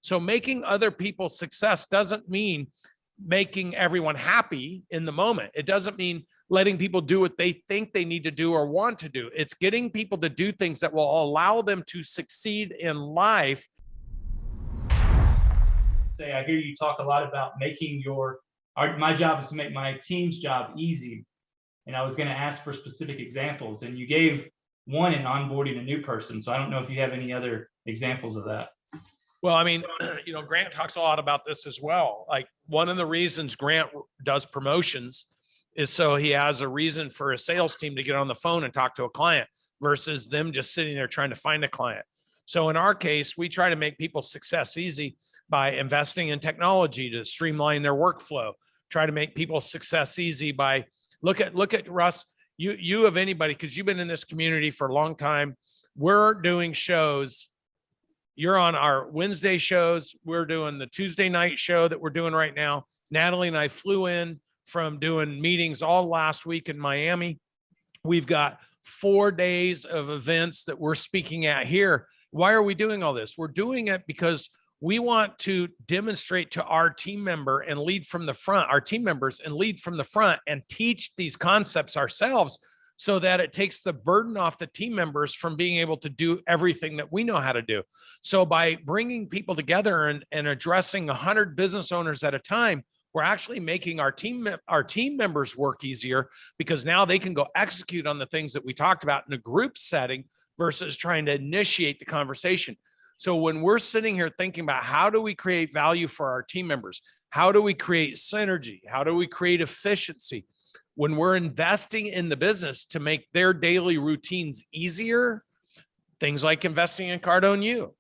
So making other people's success doesn't mean making everyone happy in the moment. It doesn't mean letting people do what they think they need to do or want to do. It's getting people to do things that will allow them to succeed in life. Say, I hear you talk a lot about making my job is to make my team's job easy. And I was going to ask for specific examples, and you gave one in onboarding a new person. So I don't know if you have any other examples of that. Well, I mean, Grant talks a lot about this as well. Like, one of the reasons Grant does promotions is so he has a reason for a sales team to get on the phone and talk to a client versus them just sitting there trying to find a client. So in our case, we try to make people's success easy by investing in technology to streamline their workflow, try to make people's success easy by look at Russ, you of anybody, because you've been in this community for a long time. We're doing shows. You're on our Wednesday shows. We're doing the Tuesday night show that we're doing right now. Natalie and I flew in from doing meetings all last week in Miami. We've got 4 days of events that we're speaking at here. Why are we doing all this? We're doing it because we want to demonstrate to our team member and lead from the front, our team members, and lead from the front and teach these concepts ourselves, so that it takes the burden off the team members from being able to do everything that we know how to do. So by bringing people together and addressing 100 business owners at a time, we're actually making our team members work easier, because now they can go execute on the things that we talked about in a group setting versus trying to initiate the conversation. So when we're sitting here thinking about how do we create value for our team members, how do we create synergy, how do we create efficiency, when we're investing in the business to make their daily routines easier, things like investing in Cardone U.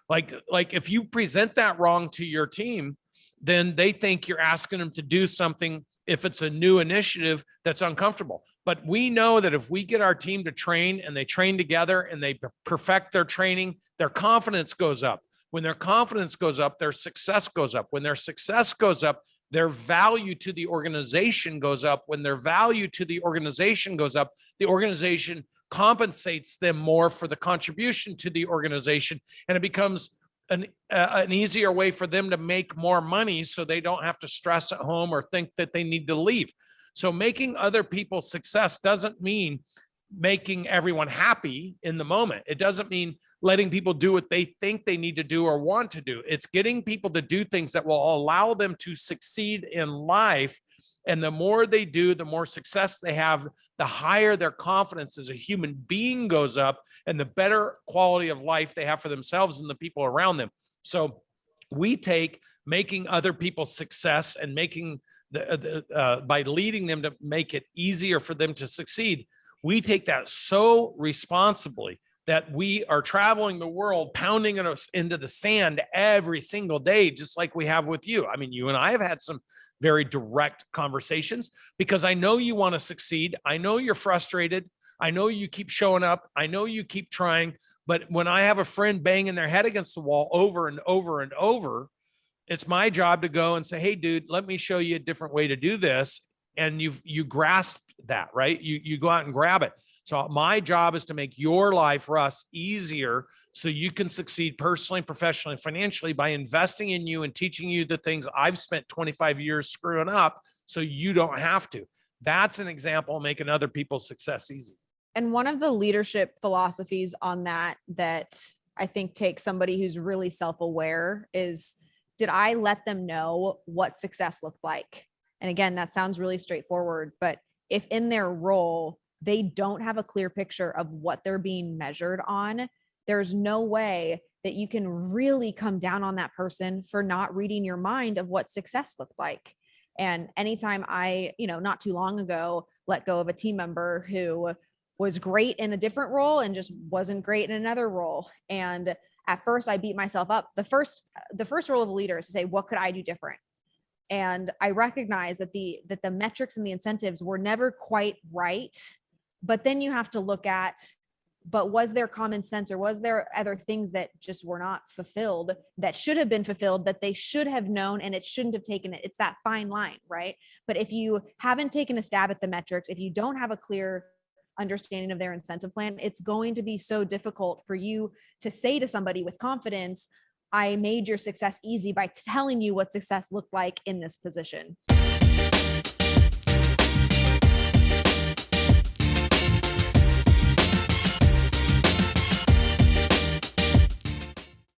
Like if you present that wrong to your team, then they think you're asking them to do something, if it's a new initiative, that's uncomfortable. But we know that if we get our team to train and they train together and they perfect their training, their confidence goes up. When their confidence goes up, their success goes up. When their success goes up, their value to the organization goes up. When their value to the organization goes up, the organization compensates them more for the contribution to the organization, and it becomes an easier way for them to make more money, so they don't have to stress at home or think that they need to leave. So making other people's success doesn't mean making everyone happy in the moment. It doesn't mean letting people do what they think they need to do or want to do. It's getting people to do things that will allow them to succeed in life. And the more they do, the more success they have, the higher their confidence as a human being goes up, and the better quality of life they have for themselves and the people around them. So we take making other people's success and making by leading them to make it easier for them to succeed. We take that so responsibly that we are traveling the world, pounding us into the sand every single day, just like we have with you. I mean, you and I have had some very direct conversations, because I know you want to succeed. I know you're frustrated. I know you keep showing up. I know you keep trying. But when I have a friend banging their head against the wall over and over and over, it's my job to go and say, hey, dude, let me show you a different way to do this. And you grasp that, right? You go out and grab it. So my job is to make your life, Russ, easier, so you can succeed personally, professionally, and financially by investing in you and teaching you the things I've spent 25 years screwing up, so you don't have to. That's an example of making other people's success easy. And one of the leadership philosophies on that I think takes somebody who's really self-aware is, did I let them know what success looked like? And again, that sounds really straightforward, but if in their role, they don't have a clear picture of what they're being measured on, there's no way that you can really come down on that person for not reading your mind of what success looked like. And anytime I, not too long ago, let go of a team member who was great in a different role and just wasn't great in another role. And at first I beat myself up. The first role of a leader is to say, what could I do different? And I recognize that the metrics and the incentives were never quite right. But then you have to look at, but was there common sense, or was there other things that just were not fulfilled that should have been fulfilled, that they should have known, and it shouldn't have taken it. It's that fine line, right? But if you haven't taken a stab at the metrics, if you don't have a clear understanding of their incentive plan, it's going to be so difficult for you to say to somebody with confidence, I made your success easy by telling you what success looked like in this position.